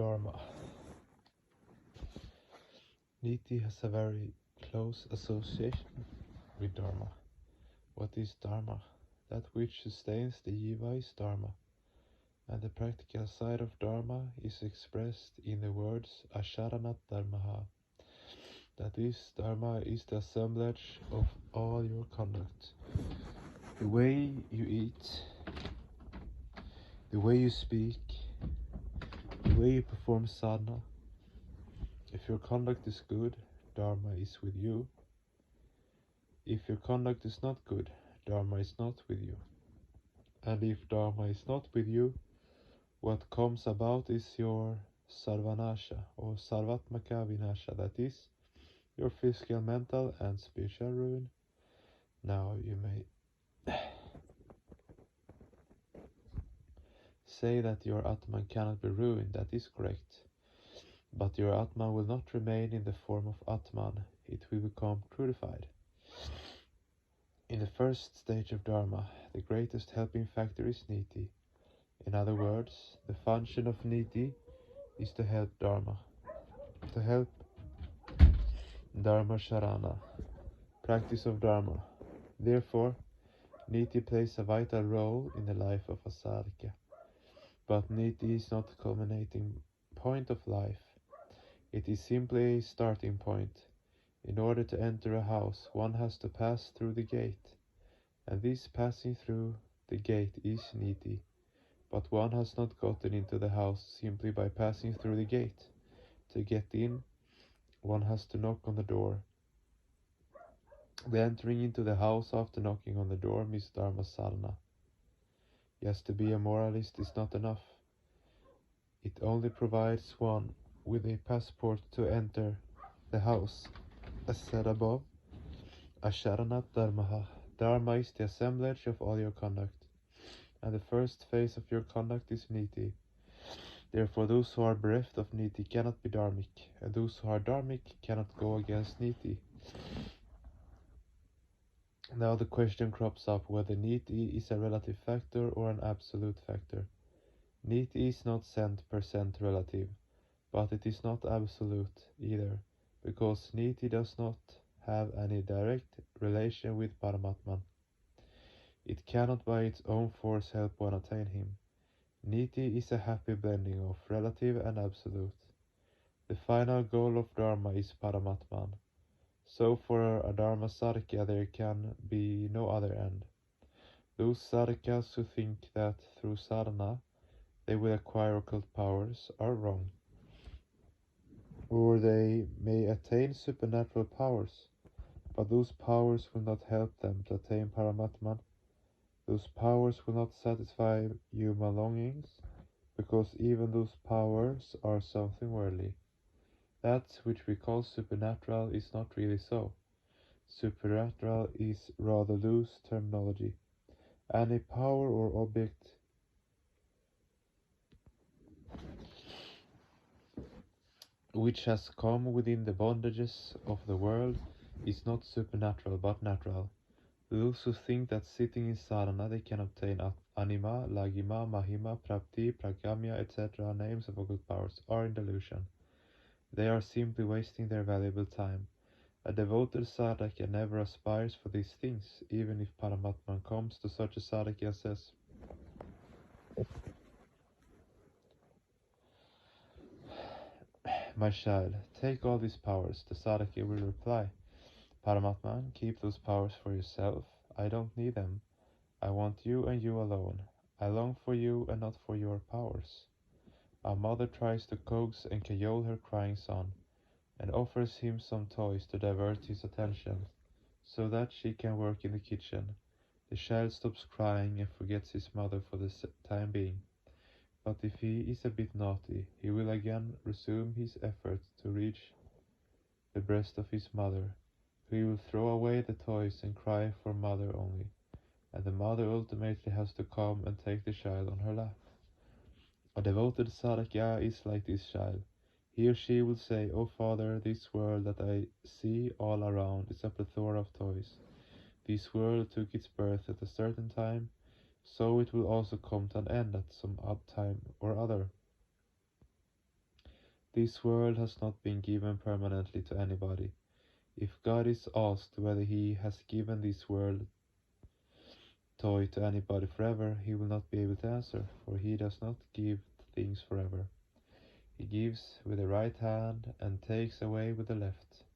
Dharma. Niti has a very close association with Dharma. What is Dharma? That which sustains the jiva is Dharma, and the practical side of Dharma is expressed in the words Asharanat Dharmaha. That is, Dharma is the assemblage of all your conduct. The way you eat, the way you speak, the way you perform sadhana. If your conduct is good, Dharma is with you. If your conduct is not good, Dharma is not with you. And if Dharma is not with you, what comes about is your sarvanasha or sarvatmaka vinasha, that is, your physical, mental and spiritual ruin. Now you may say that your Atman cannot be ruined, that is correct. But your Atman will not remain in the form of Atman, it will become crudified. In the first stage of Dharma, the greatest helping factor is Niti. In other words, the function of Niti is to help Dharma, to help Dharma Sharana, practice of Dharma. Therefore, Niti plays a vital role in the life of a sadhaka. But Niti is not the culminating point of life. It is simply a starting point. In order to enter a house, one has to pass through the gate, and this passing through the gate is Niti. But one has not gotten into the house simply by passing through the gate. To get in, one has to knock on the door. The entering into the house after knocking on the door means Dharma sadhana. Yes, to be a moralist is not enough. It only provides one with a passport to enter the house. As said above, Asharanat Dharmaha. Dharma is the assemblage of all your conduct, and the first phase of your conduct is Niti. Therefore, those who are bereft of Niti cannot be dharmic, and those who are dharmic cannot go against Niti. Now the question crops up whether Niti is a relative factor or an absolute factor. Niti is not cent% relative, but it is not absolute either, because Niti does not have any direct relation with Paramatman. It cannot by its own force help one attain him. Niti is a happy blending of relative and absolute. The final goal of Dharma is Paramatman. So for a Dharma sadhaka there can be no other end. Those sadhakas who think that through sadhana they will acquire occult powers are wrong. Or they may attain supernatural powers, but those powers will not help them to attain Paramatman. Those powers will not satisfy human longings, because even those powers are something worldly. That which we call supernatural is not really so. Supernatural is rather loose terminology. Any power or object which has come within the bondages of the world is not supernatural but natural. Those who think that sitting in sadhana they can obtain anima, lagima, mahima, prapti, pragamya, etc. names of occult powers are in delusion. They are simply wasting their valuable time. A devoted sadhaka never aspires for these things, even if Paramatman comes to such a sadhaka and says, "My child, take all these powers." The sadhaka will reply, "Paramatman, keep those powers for yourself. I don't need them. I want you and you alone. I long for you and not for your powers." A mother tries to coax and cajole her crying son, and offers him some toys to divert his attention, so that she can work in the kitchen. The child stops crying and forgets his mother for the time being. But if he is a bit naughty, he will again resume his effort to reach the breast of his mother. He will throw away the toys and cry for mother only, and the mother ultimately has to come and take the child on her lap. A devoted sadhaka is like this child. He or she will say, "Oh Father, this world that I see all around is a plethora of toys. This world took its birth at a certain time, so it will also come to an end at some odd time or other. This world has not been given permanently to anybody. If God is asked whether he has given this world toy to anybody forever, he will not be able to answer, for he does not give things forever. He gives with the right hand and takes away with the left.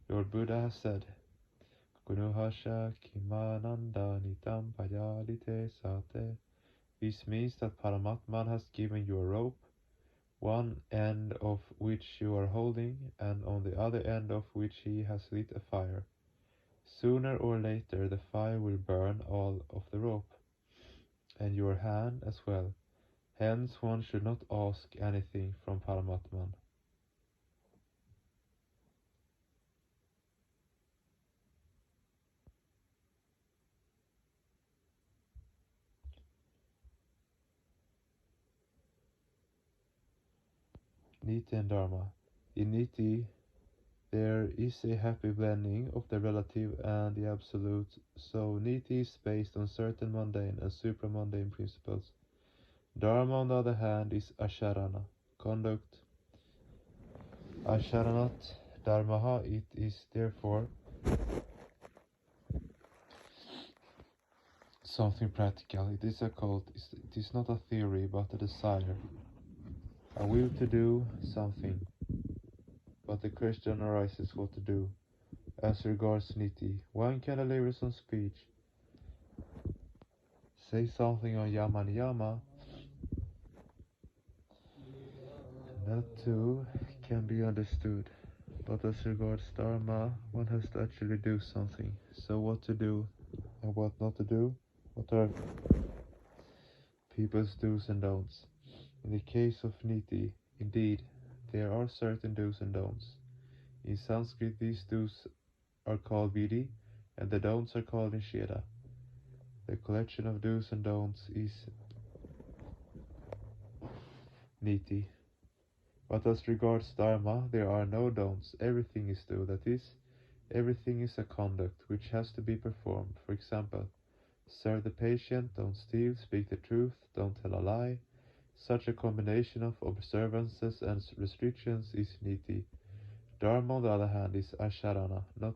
Lord Buddha has said, Gunuhasha kimananda nitam payalite sate. This means that Paramatman has given you a rope, one end of which you are holding, and on the other end of which he has lit a fire. Sooner or later the fire will burn all of the rope, and your hand as well. Hence one should not ask anything from Paramatman. Niti and Dharma. In Niti, there is a happy blending of the relative and the absolute, so Niti is based on certain mundane and supramundane principles. Dharma, on the other hand, is Asharana, conduct. Asharanat Dharmaha, it is therefore something practical. It is a cult. It is not a theory, but a desire. A will to do something. But the question arises what to do. As regards Niti, one can deliver some speech, say something on Yama Niyama. That too can be understood. But as regards Dharma, one has to actually do something. So what to do and what not to do? What are people's do's and don'ts? In the case of Niti, indeed, there are certain do's and don'ts. In Sanskrit, these do's are called vidhi, and the don'ts are called nisheda. The collection of do's and don'ts is Niti. But as regards Dharma, there are no don'ts. Everything is do, that is, everything is a conduct which has to be performed. For example, serve the patient, don't steal, speak the truth, don't tell a lie. Such a combination of observances and restrictions is Niti. Dharma, on the other hand, is Asharana, not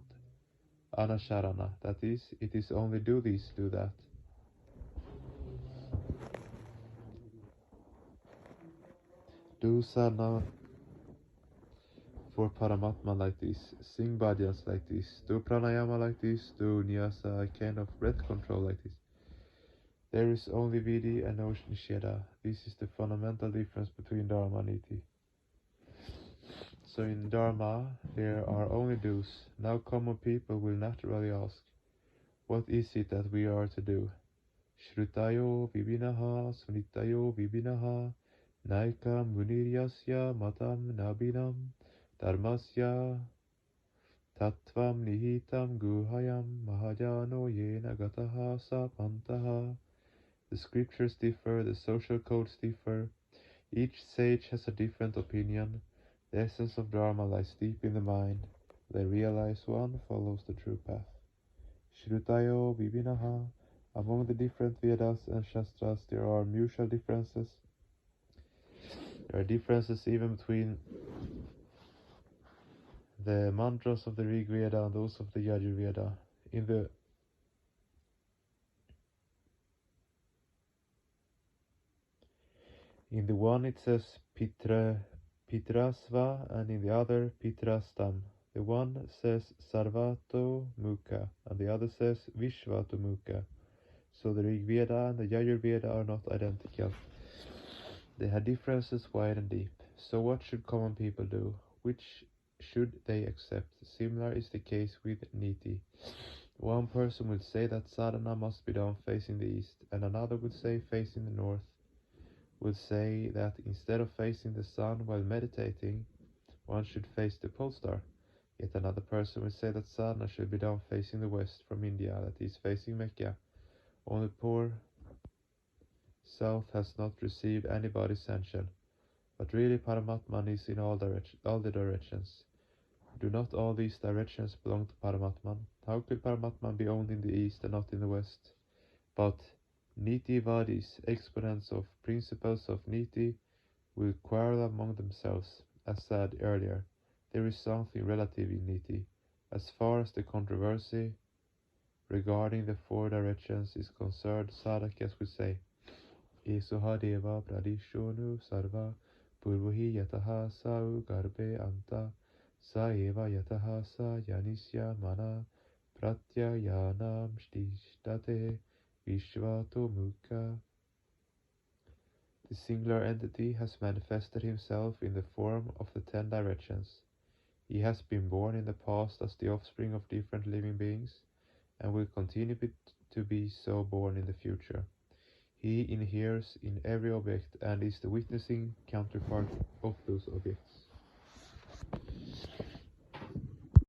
Anasharana. That is, it is only do this, do that. Do sadhana for Paramatma like this, sing bhajans like this, do pranayama like this, do nyasa, a kind of breath control like this. There is only vidhi and no nisheda. This is the fundamental difference between Dharma and Niti. So in Dharma, there are only do's. Now common people will naturally ask, what is it that we are to do? Shrutayo vibinaha smritayo vibinaha naikam muniryasya matam nabinam dharmasya tattvam nihitam guhayam mahajano yena gataha sapantaha. The scriptures differ, the social codes differ, each sage has a different opinion. The essence of Dharma lies deep in the mind. They realize one follows the true path. Shrutayo vibinaha. Among the different Vedas and Shastras there are mutual differences. There are differences even between the mantras of the Rig Veda and those of the Yajur Veda. In the one it says Pitrasva and in the other Pitrastam. The one says Sarvato Mukha and the other says Vishvato Mukha. So the Rig Veda and the Yajur Veda are not identical. They have differences wide and deep. So what should common people do? Which should they accept? Similar is the case with Niti. One person will say that sadhana must be done facing the east, and another would say facing the north. Would say that instead of facing the sun while meditating, one should face the pole star. Yet another person will say that sadhana should be done facing the west from India, that is facing Mecca. Only poor south has not received anybody's sanction. But really Paramatman is in all the directions. Do not all these directions belong to Paramatman? How could Paramatman be only in the east and not in the west? But Niti-vadis, exponents of principles of Niti, will quarrel among themselves. as said earlier, there is something relative in niti. As far as the controversy regarding the four directions is concerned, sadhakas would say, Esoha deva pradishonu sarva purvohi yataha sa garbe anta sa eva yataha sa yanisya mana pratyayanam shtishtate vishvato mukha. The singular entity has manifested himself in the form of the 10 directions. He has been born in the past as the offspring of different living beings, and will continue to be so born in the future. He inheres in every object and is the witnessing counterpart of those objects.